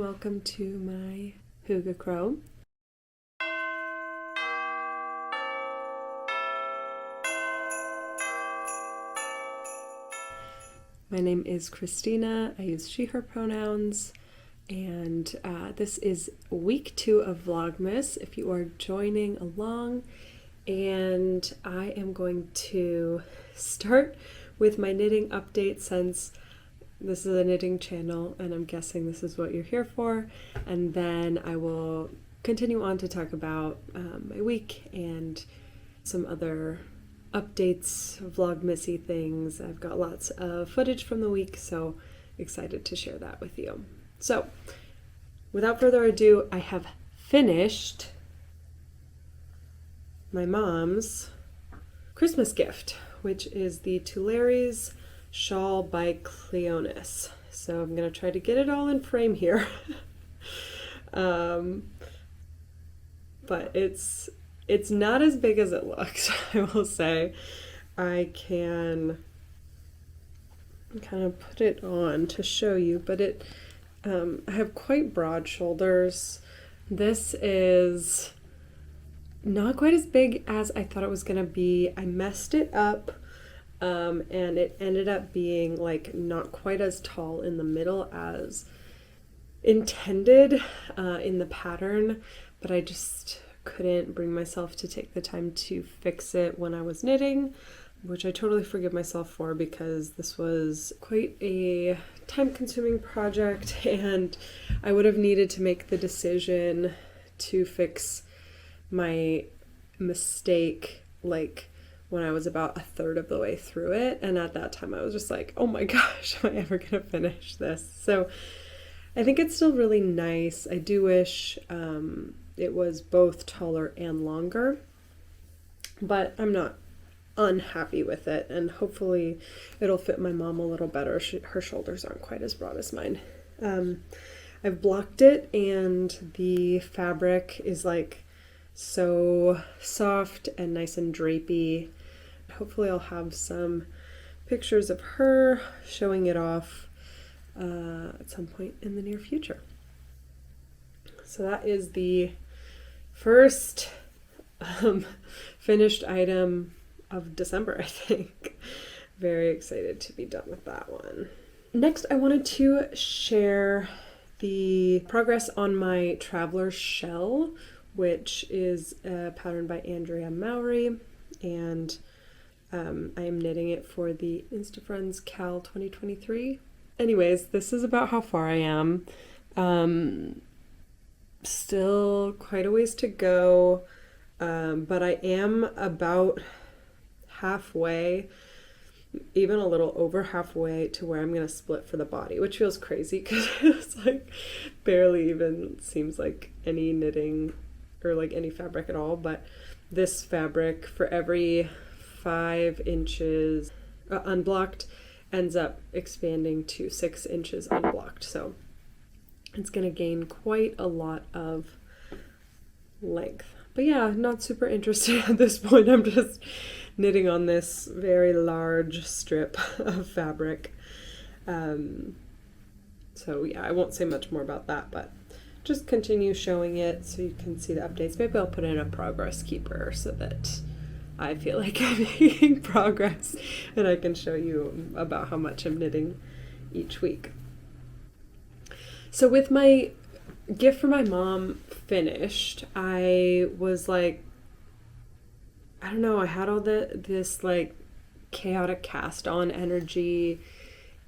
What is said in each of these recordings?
welcome to my Hyggekrog. My name is Christina. I use she, her pronouns, and this is week 2 of Vlogmas if you are joining along. And I am going to start with my knitting update since this is a knitting channel and I'm guessing this is what you're here for. And then I will continue on to talk about my week and some other updates, vlogmasy things. I've got lots of footage from the week, so excited to share that with you. So without further ado, I have finished my mom's Christmas gift, which is the Tulari's shawl by Cleonis. So I'm going to try to get it all in frame here. But it's not as big as it looks, I will say. I can kind of put it on to show you, but I have quite broad shoulders. This is not quite as big as I thought it was gonna be. I messed it up, and it ended up being like not quite as tall in the middle as intended in the pattern, but I just couldn't bring myself to take the time to fix it when I was knitting, which I totally forgive myself for because this was quite a time-consuming project and I would have needed to make the decision to fix my mistake like when I was about a third of the way through it, and at that time I was just like, oh my gosh, am I ever gonna finish this? So I think it's still really nice. I do wish it was both taller and longer, but I'm not unhappy with it, and hopefully it'll fit my mom a little better. Her shoulders aren't quite as broad as mine. I've blocked it and the fabric is like so soft and nice and drapey. Hopefully I'll have some pictures of her showing it off at some point in the near future. So that is the first finished item of December, I think. Very excited to be done with that one. Next, I wanted to share the progress on my Traveler Shell, which is a pattern by Andrea Mowry, and I am knitting it for the InstaFriends Cal 2023. Anyways, this is about how far I am. Still quite a ways to go, but I am about halfway, even a little over halfway to where I'm going to split for the body, which feels crazy because it's like barely even seems like any knitting or like any fabric at all. But this fabric, for every 5 inches unblocked, ends up expanding to 6 inches unblocked. So it's going to gain quite a lot of length. But yeah, not super interested at this point. I'm just knitting on this very large strip of fabric. So yeah, I won't say much more about that, but just continue showing it so you can see the updates. Maybe I'll put in a progress keeper so that I feel like I'm making progress and I can show you about how much I'm knitting each week. So with my gift for my mom finished, I was like, I don't know, I had all this like chaotic cast on energy,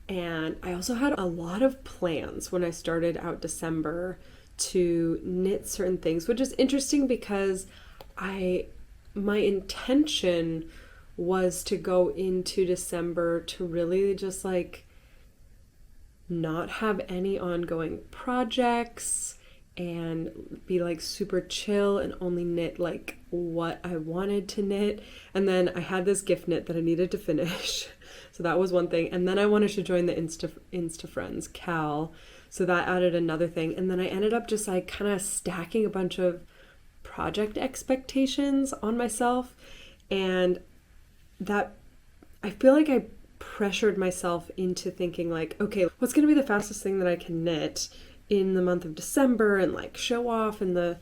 and I also had a lot of plans when I started out December to knit certain things, which is interesting because my intention was to go into December to really just like not have any ongoing projects and be like super chill and only knit like what I wanted to knit. And then I had this gift knit that I needed to finish. So that was one thing. And then I wanted to join the InstaFriends Cal. So that added another thing. And then I ended up just like kind of stacking a bunch of project expectations on myself. And that, I feel like I pressured myself into thinking like, okay, what's going to be the fastest thing that I can knit in the month of December and like show off in the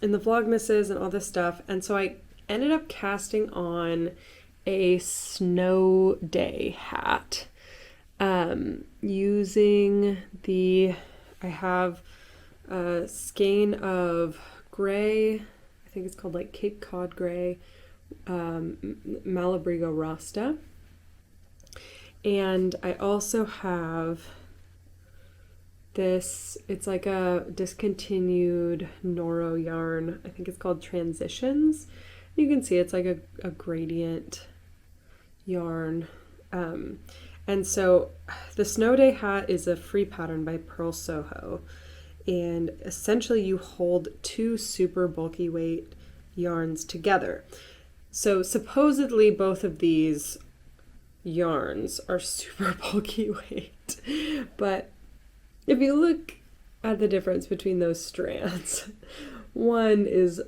Vlogmases and all this stuff. And so I ended up casting on a snow day hat, using I have a skein of gray, I think it's called like Cape Cod gray, Malabrigo Rasta. And I also have this, it's like a discontinued Noro yarn. I think it's called Transitions. You can see it's like a gradient yarn. And so the Snow Day hat is a free pattern by Pearl Soho. And essentially you hold two super bulky weight yarns together. So supposedly both of these yarns are super bulky weight, but if you look at the difference between those strands, one is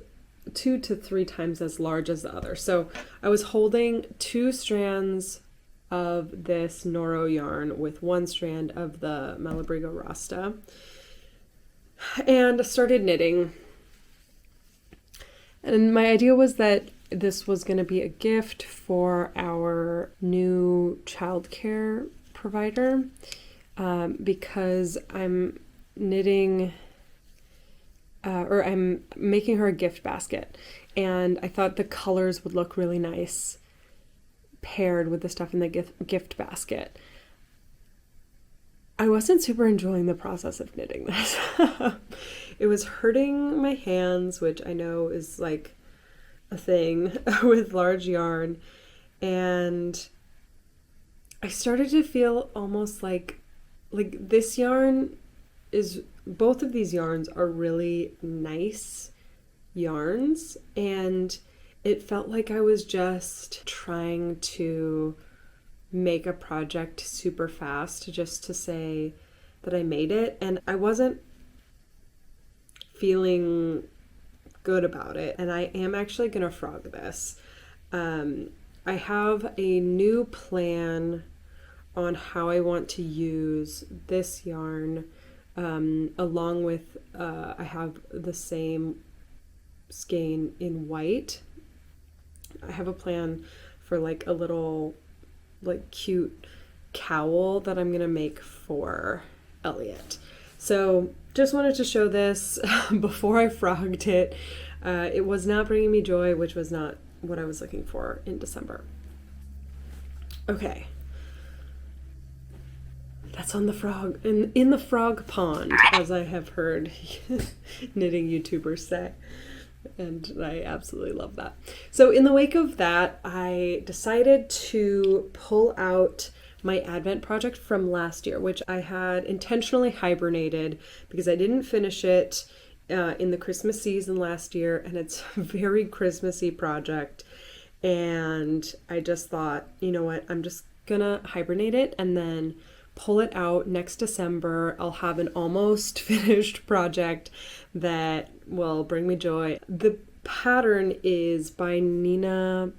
2 to 3 times as large as the other. So I was holding 2 strands of this Noro yarn with 1 strand of the Malabrigo Rasta and started knitting. And my idea was that this was going to be a gift for our new childcare provider, because I'm knitting, or I'm making her a gift basket, and I thought the colors would look really nice paired with the stuff in the gift basket. I wasn't super enjoying the process of knitting this. It was hurting my hands, which I know is like a thing with large yarn, and I started to feel almost like this yarn is, both of these yarns are really nice yarns, and it felt like I was just trying to make a project super fast just to say that I made it, and I wasn't feeling good about it. And I am actually gonna frog this. I have a new plan on how I want to use this yarn, along with I have the same skein in white. I have a plan for like a little like cute cowl that I'm gonna make for Elliot. So just wanted to show this before I frogged it. It was not bringing me joy, which was not what I was looking for in December. Okay. That's on the frog, in the frog pond, as I have heard knitting YouTubers say. And I absolutely love that. So in the wake of that, I decided to pull out my Advent project from last year, which I had intentionally hibernated because I didn't finish it in the Christmas season last year, and it's a very Christmassy project. And I just thought, you know what, I'm just gonna hibernate it and then pull it out next December. I'll have an almost finished project that will bring me joy. The pattern is by Nina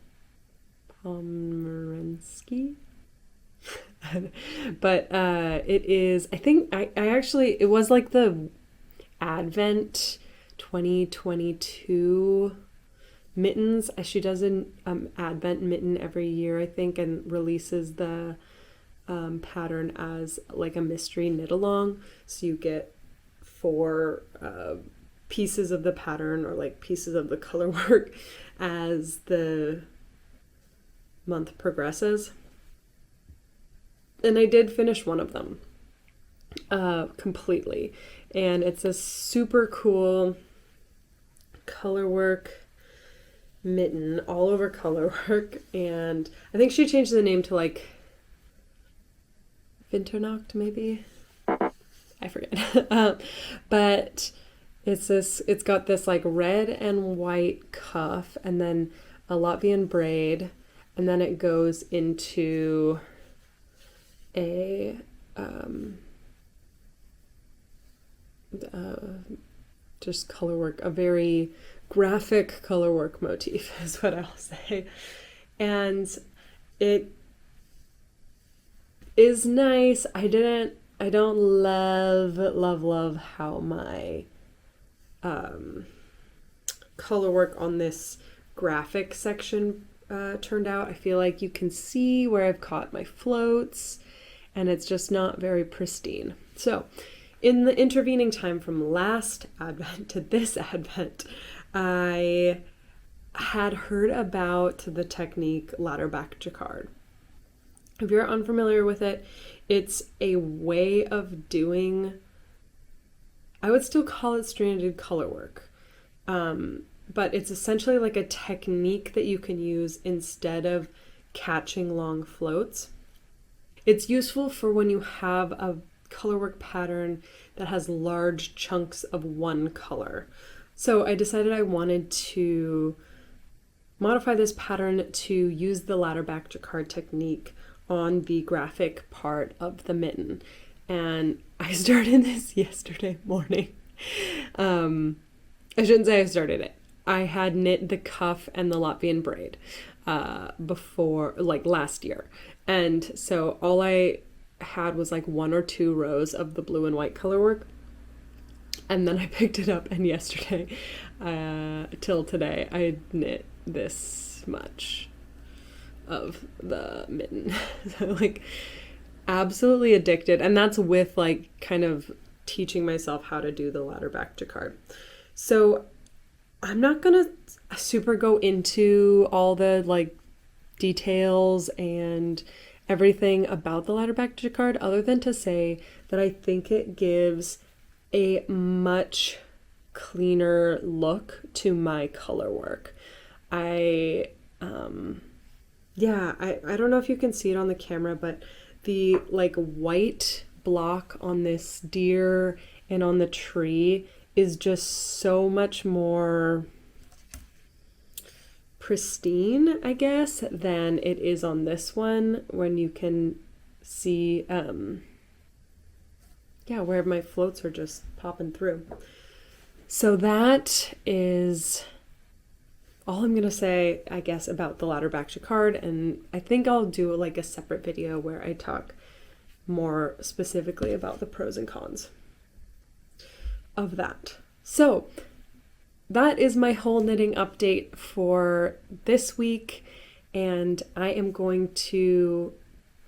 Pomerensky. But it is, I think, I actually, it was like the Advent 2022 mittens. She does an Advent mitten every year, I think, and releases the pattern as like a mystery knit along. So you get 4 pieces of the pattern, or like pieces of the color work, as the month progresses. And I did finish one of them completely, and it's a super cool color work mitten, all over color work. And I think she changed the name to like Vinternacht, maybe, I forget. But it's got this like red and white cuff, and then a Latvian braid, and then it goes into a just color work, a very graphic color work motif is what I'll say. And it is nice. I I don't love how my color work on this graphic section turned out. I feel like you can see where I've caught my floats, and it's just not very pristine. So in the intervening time from last Advent to this Advent, I had heard about the technique ladder back jacquard. If you're unfamiliar with it, it's a way of doing, I would still call it stranded color work, but it's essentially like a technique that you can use instead of catching long floats. It's useful for when you have a colorwork pattern that has large chunks of one color. So I decided I wanted to modify this pattern to use the ladder back jacquard technique on the graphic part of the mitten. And I started this yesterday morning. I shouldn't say I started it. I had knit the cuff and the Latvian braid before, like last year. And so all I had was like 1 or 2 rows of the blue and white color work. And then I picked it up, and yesterday till today I knit this much of the mitten. So like absolutely addicted, and that's with like kind of teaching myself how to do the ladder back jacquard. So I'm not gonna super go into all the like details and everything about the ladder back jacquard, other than to say that I think it gives a much cleaner look to my color work. I don't know if you can see it on the camera, but the like white block on this deer and on the tree is just so much more pristine, I guess, than it is on this one, when you can see where my floats are just popping through. So that is all I'm gonna say, I guess, about the ladder back jacquard, and I think I'll do like a separate video where I talk more specifically about the pros and cons of that. So that is my whole knitting update for this week, and I am going to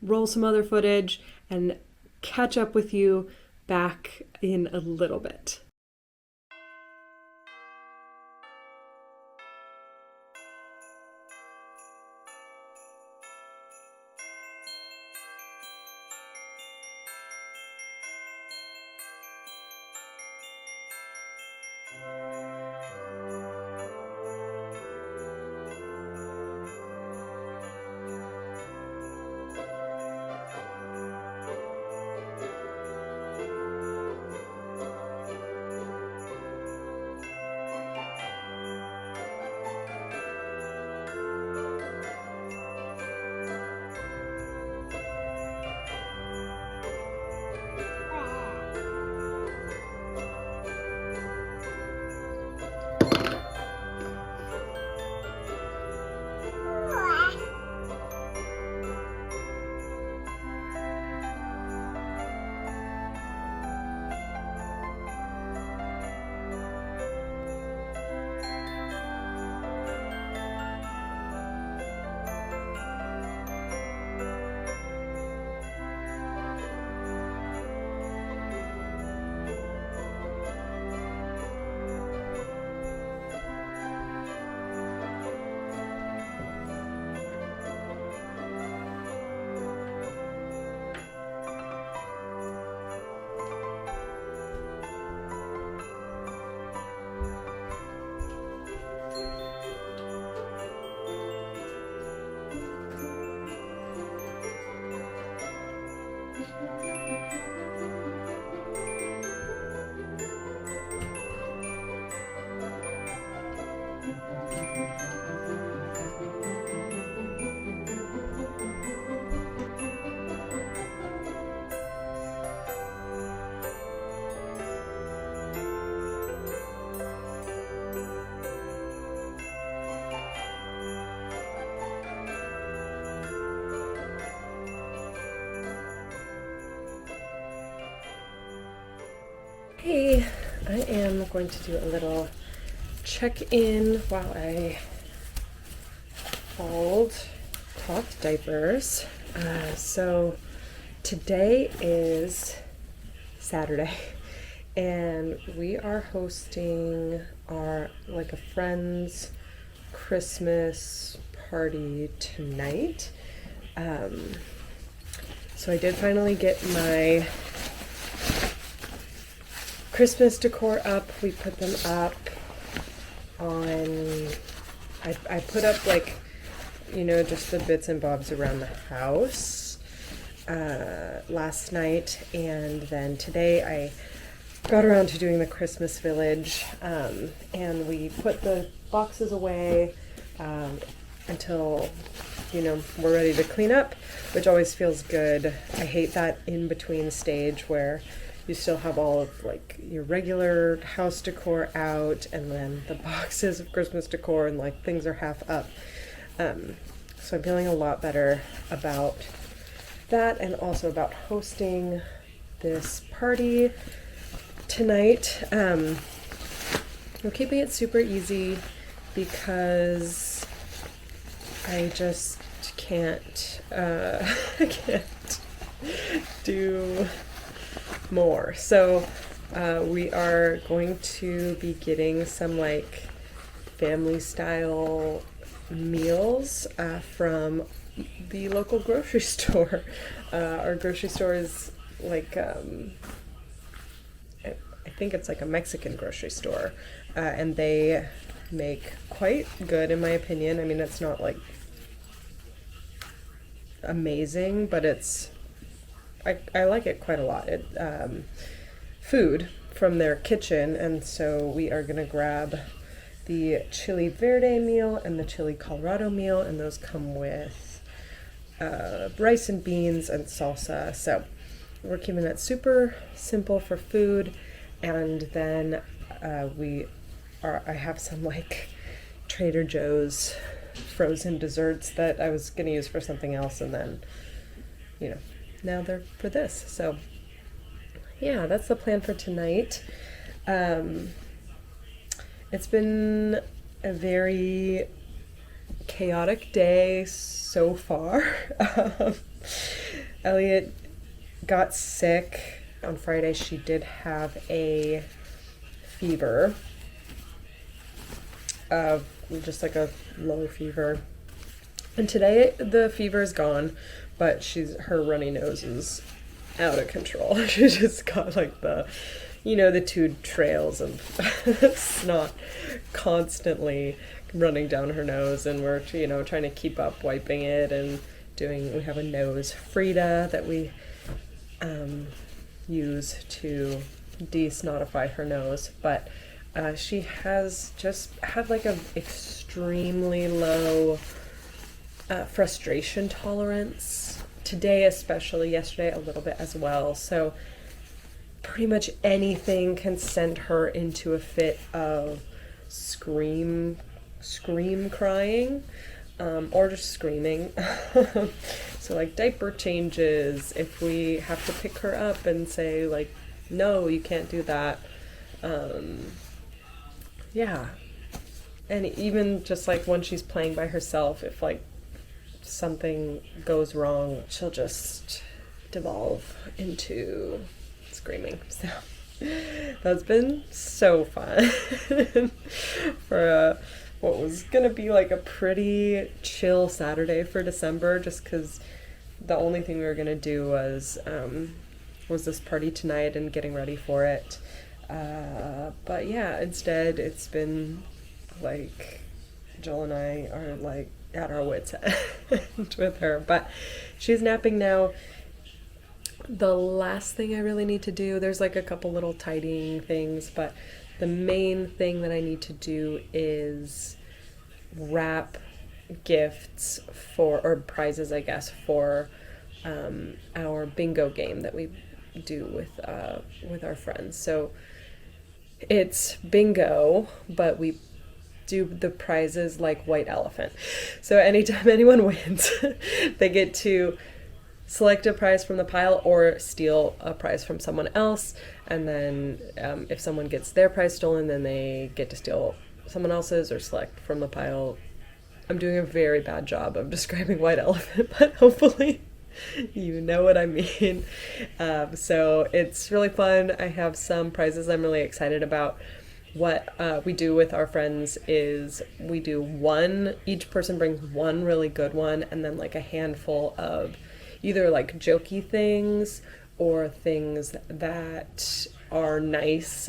roll some other footage and catch up with you back in a little bit. Hey, I am going to do a little check-in while I fold cloth diapers. So today is Saturday and we are hosting a friend's Christmas party tonight. So I did finally get my Christmas decor up. We put them up on, I put up just the bits and bobs around the house last night, and then today I got around to doing the Christmas village, and we put the boxes away until we're ready to clean up, which always feels good. I hate that in between stage where you still have all of your regular house decor out and then the boxes of Christmas decor and things are half up. So I'm feeling a lot better about that, and also about hosting this party tonight. We're keeping it super easy because I just can't I can't do more. So we are going to be getting some family style meals from the local grocery store. Our grocery store is I think it's a Mexican grocery store, and they make quite good, in my opinion. I mean, it's not amazing, but I like it quite a lot. It food from their kitchen, and so we are gonna grab the chili verde meal and the chili Colorado meal, and those come with rice and beans and salsa. So we're keeping it super simple for food, and then I have some Trader Joe's frozen desserts that I was gonna use for something else, and then now they're for this. So yeah, that's the plan for tonight. It's been a very chaotic day so far. Elliot got sick on Friday. She did have a fever, just a low fever, and today the fever is gone, but her runny nose is out of control. She just got the two trails of snot constantly running down her nose, and we're trying to keep up wiping it and we have a nose Frida that we use to desnotify her nose, but she has just had an extremely low frustration tolerance today, especially yesterday a little bit as well. So pretty much anything can send her into a fit of scream crying, or just screaming. So diaper changes, if we have to pick her up and say no, you can't do that. Yeah. And even just when she's playing by herself, if something goes wrong, she'll just devolve into screaming. So that's been so fun for what was gonna be a pretty chill Saturday for December, just because the only thing we were gonna do was this party tonight and getting ready for it. But yeah, instead it's been Jill and I are at our wits' end with her, but she's napping now. The last thing I really need to do, there's a couple little tidying things, but the main thing that I need to do is wrap gifts or prizes, I guess, for our bingo game that we do with our friends. So it's bingo, but we do the prizes like White Elephant. So anytime anyone wins, they get to select a prize from the pile or steal a prize from someone else. And then if someone gets their prize stolen, then they get to steal someone else's or select from the pile. I'm doing a very bad job of describing White Elephant, but hopefully you know what I mean. So it's really fun. I have some prizes I'm really excited about. What we do with our friends is we do one, each person brings one really good one, and then like a handful of either like jokey things or things that are nice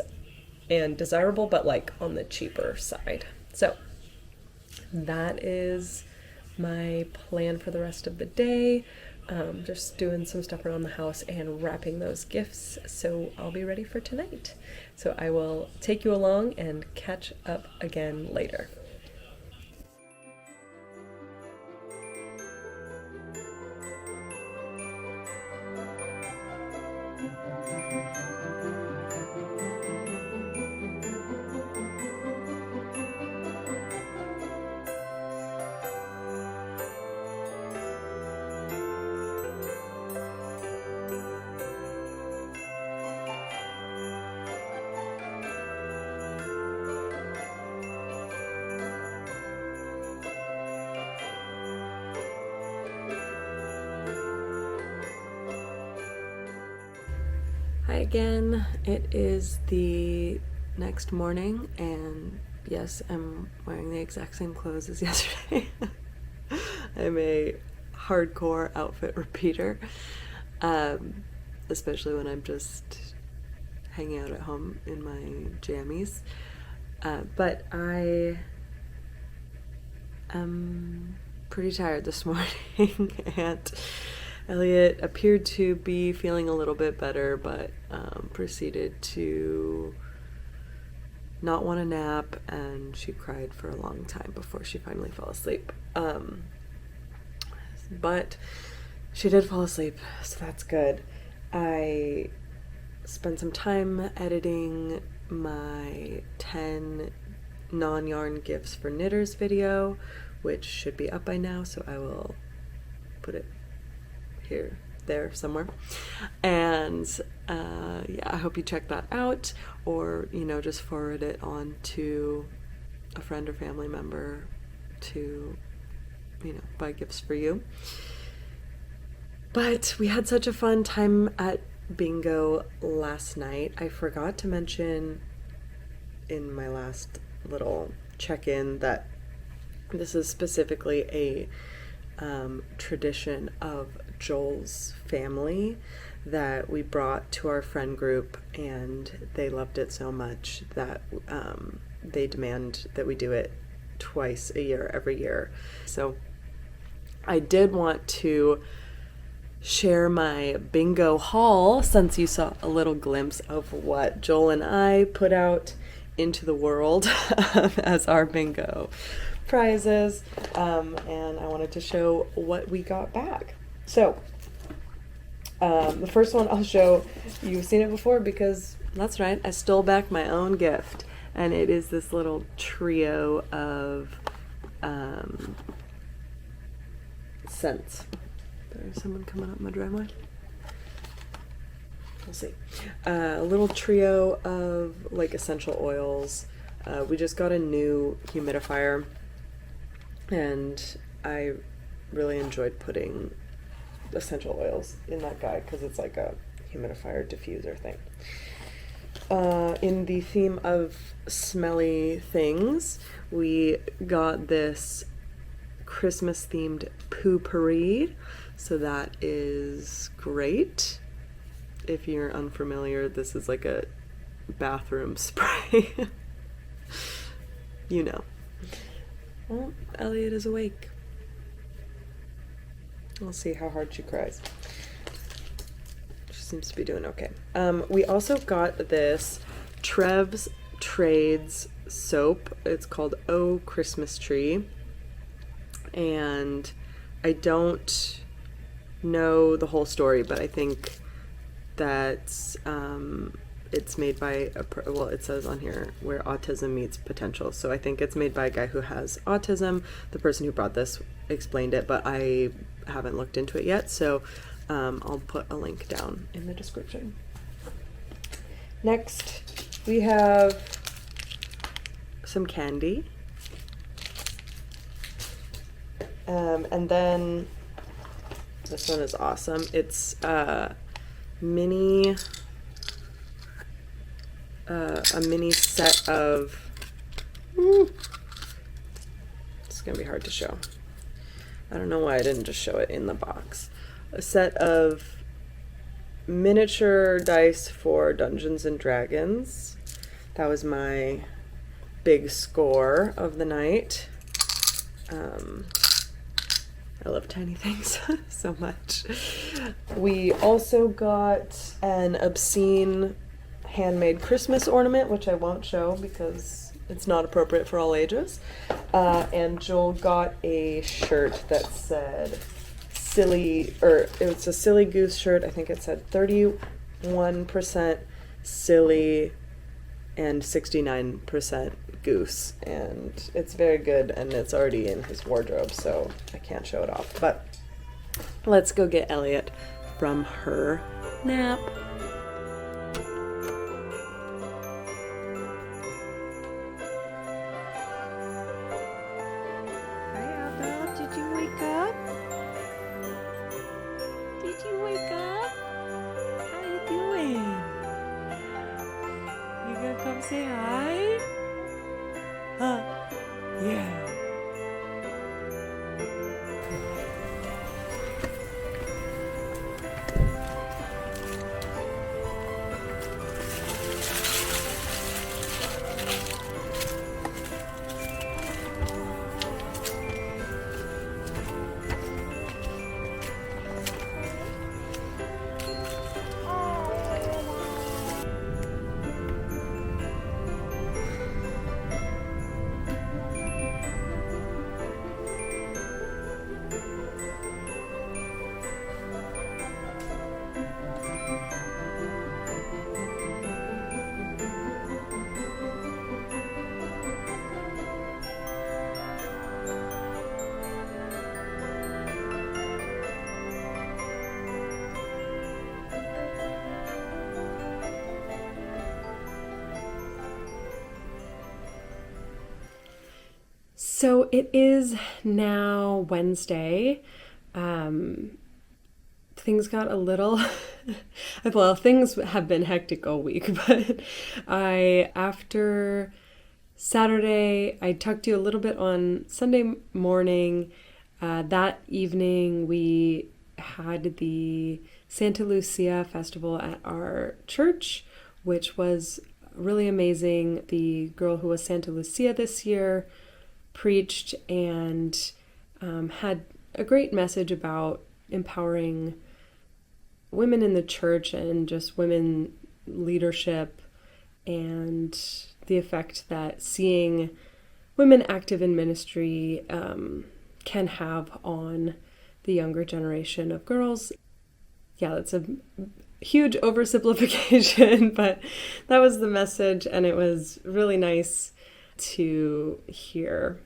and desirable, but like on the cheaper side. So that is my plan for the rest of the day. Just doing some stuff around the house and wrapping those gifts, so I'll be ready for tonight. So I will take you along and catch up again later. Hi again. It is the next morning, and yes, I'm wearing the exact same clothes as yesterday. I'm a hardcore outfit repeater, especially when I'm just hanging out at home in my jammies. But I am pretty tired this morning, and Elliot appeared to be feeling a little bit better, but proceeded to not want to nap, and she cried for a long time before she finally fell asleep. But she did fall asleep, so that's good. I spent some time editing my 10 non-yarn gifts for knitters video, which should be up by now, so I will put it here, there, somewhere. And yeah, I hope you check that out, or just forward it on to a friend or family member to buy gifts for you. But we had such a fun time at bingo last night. I forgot to mention in my last little check-in that this is specifically a tradition of Joel's family that we brought to our friend group, and they loved it so much that they demand that we do it twice a year, every year. So I did want to share my bingo haul, since you saw a little glimpse of what Joel and I put out into the world as our bingo prizes, and I wanted to show what we got back. So the first one I'll show, you've seen it before because that's right, I stole back my own gift, and it is this little trio of scents. There's someone coming up my driveway. We'll see. A little trio of like essential oils. We just got a new humidifier, and I really enjoyed putting essential oils in that guy because it's like a humidifier diffuser thing. In the theme of smelly things, we got this Christmas themed potpourri, so that is great. If you're unfamiliar, this is like a bathroom spray. Well, Elliot is awake. We'll see how hard she cries. She seems to be doing okay. We also got this Trev's Trades soap. It's called Oh Christmas Tree. And I don't know the whole story, but I think that it's made by well, it says on here where autism meets potential. So I think it's made by a guy who has autism. The person who brought this explained it, but I haven't looked into it yet. So I'll put a link down in the description. Next, we have some candy. And then this one is awesome. It's a mini set of, it's gonna be hard to show. I don't know why I didn't just show it in the box. A set of miniature dice for Dungeons and Dragons. That was my big score of the night. I love tiny things so much. We also got an obscene handmade Christmas ornament, which I won't show because it's not appropriate for all ages. And Joel got a shirt that said it was a silly goose shirt. I think it said 31% silly and 69% goose, and it's very good, and it's already in his wardrobe, so I can't show it off. But let's go get Elliot from her nap. Hi, Abel. Did you wake up? Did you wake up? How you doing? You gonna come say hi? Huh? Yeah. So it is now Wednesday. Things got a little, well, things have been hectic all week, but after Saturday, I tucked you a little bit on Sunday morning. That evening, we had the Santa Lucia festival at our church, which was really amazing. The girl who was Santa Lucia this year preached and had a great message about empowering women in the church and just women leadership and the effect that seeing women active in ministry can have on the younger generation of girls. Yeah, that's a huge oversimplification, but that was the message, and it was really nice to hear.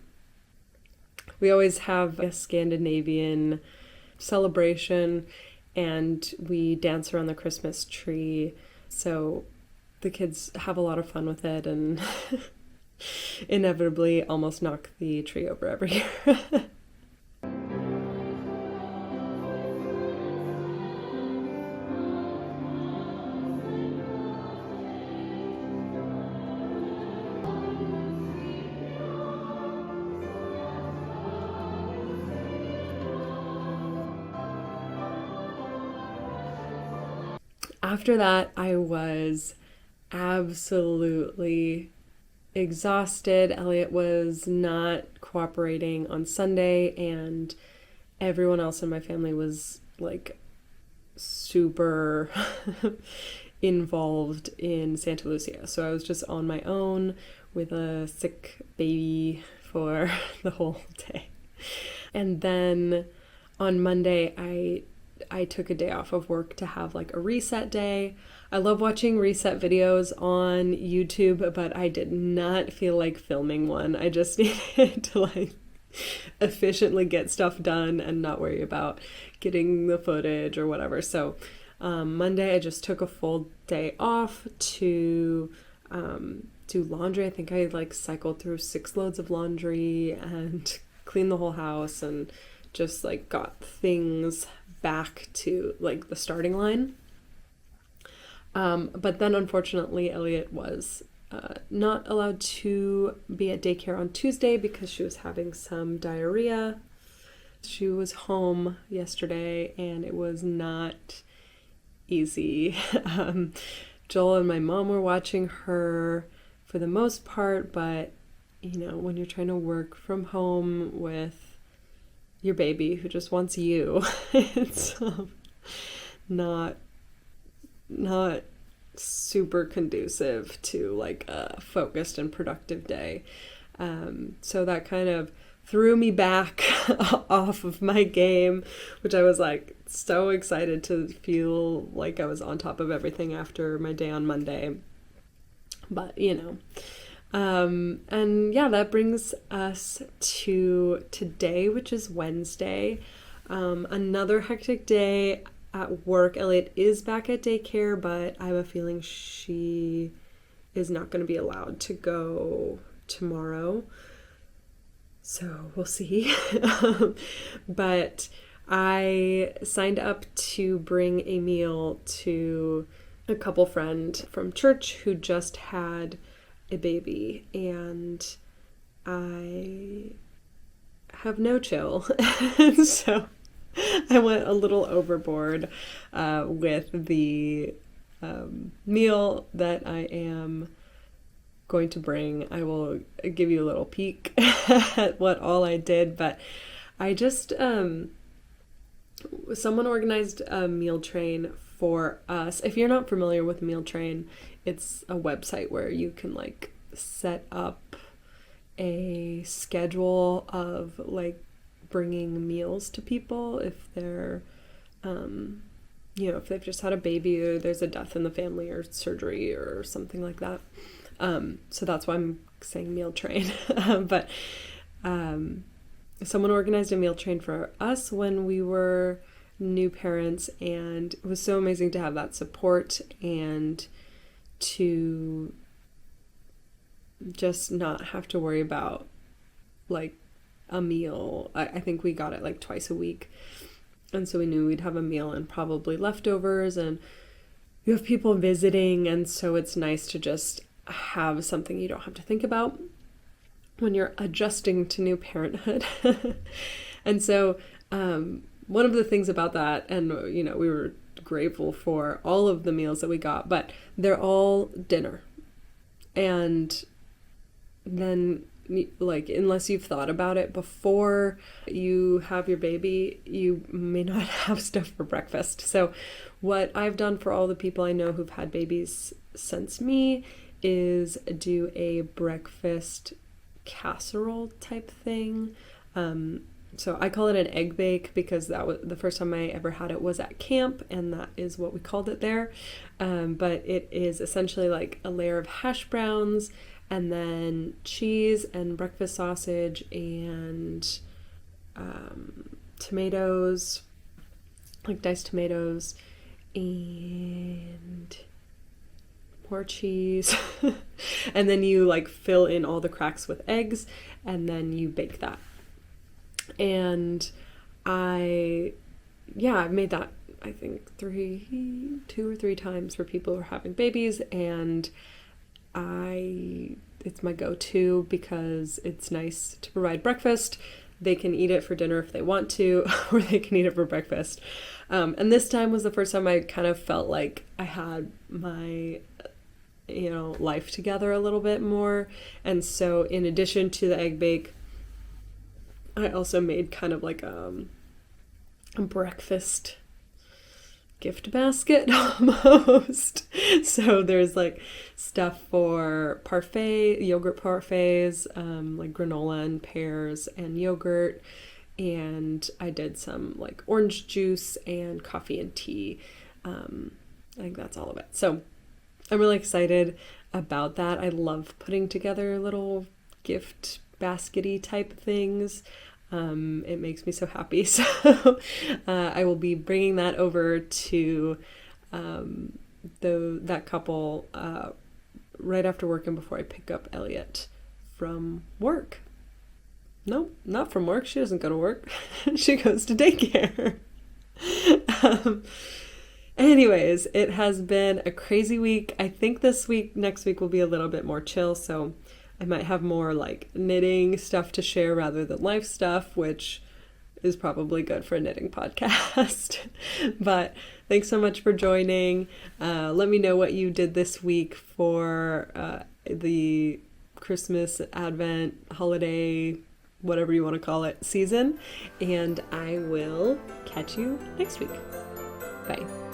We always have a Scandinavian celebration, and we dance around the Christmas tree, so the kids have a lot of fun with it and inevitably almost knock the tree over every year. After that, I was absolutely exhausted. Elliot was not cooperating on Sunday, and everyone else in my family was like super involved in Santa Lucia. So I was just on my own with a sick baby for the whole day. And then on Monday, I took a day off of work to have like a reset day. I love watching reset videos on YouTube, but I did not feel like filming one. I just needed to like efficiently get stuff done and not worry about getting the footage or whatever. So Monday I just took a full day off to do laundry. I think I like cycled through 6 loads of laundry and cleaned the whole house and just like got things back to like the starting line. But then unfortunately Elliot was not allowed to be at daycare on Tuesday because she was having some diarrhea. She was home yesterday and it was not easy. Joel and my mom were watching her for the most part, but you know, when you're trying to work from home with your baby who just wants you, it's not super conducive to like a focused and productive day. So that kind of threw me back off of my game, which I was like so excited to feel like I was on top of everything after my day on Monday. But you know, and yeah, that brings us to today, which is Wednesday. Another hectic day at work. Elliot is back at daycare, but I have a feeling she is not going to be allowed to go tomorrow. So we'll see. But I signed up to bring a meal to a couple friend from church who just had a baby, and I have no chill. So I went a little overboard with the meal that I am going to bring. I will give you a little peek at what all I did, but I just someone organized a meal train for us. If you're not familiar with Meal Train, it's a website where you can like set up a schedule of like bringing meals to people if they're you know, if they've just had a baby or there's a death in the family or surgery or something like that. So that's why I'm saying Meal Train. But someone organized a meal train for us when we were new parents, and it was so amazing to have that support and to just not have to worry about like a meal. I think we got it like twice a week, and so we knew we'd have a meal and probably leftovers, and you have people visiting, and so it's nice to just have something you don't have to think about when you're adjusting to new parenthood. And so one of the things about that, and you know, we were grateful for all of the meals that we got, but they're all dinner. And then like, unless you've thought about it before you have your baby, you may not have stuff for breakfast. So what I've done for all the people I know who've had babies since me is do a breakfast casserole type thing. So I call it an egg bake because that was the first time I ever had it was at camp, and that is what we called it there. But it is essentially like a layer of hash browns and then cheese and breakfast sausage and tomatoes, like diced tomatoes, and more cheese. And then you like fill in all the cracks with eggs, and then you bake that. And I've made that I think 2 or 3 times for people who are having babies, and it's my go-to because it's nice to provide breakfast. They can eat it for dinner if they want to, or they can eat it for breakfast. And this time was the first time I kind of felt like I had my life together a little bit more. And so in addition to the egg bake, I also made kind of like a breakfast gift basket almost. So there's like stuff for parfait, yogurt parfaits, like granola and pears and yogurt. And I did some like orange juice and coffee and tea. I think that's all of it. So I'm really excited about that. I love putting together little gift baskety type things. It makes me so happy. So I will be bringing that over to that couple right after work and before I pick up Elliot from work. No, not from work. She doesn't go to work. She goes to daycare. Anyways, it has been a crazy week. I think next week will be a little bit more chill, so I might have more like knitting stuff to share rather than life stuff, which is probably good for a knitting podcast. But thanks so much for joining. Let me know what you did this week for the Christmas, Advent, holiday, whatever you want to call it, season. And I will catch you next week. Bye.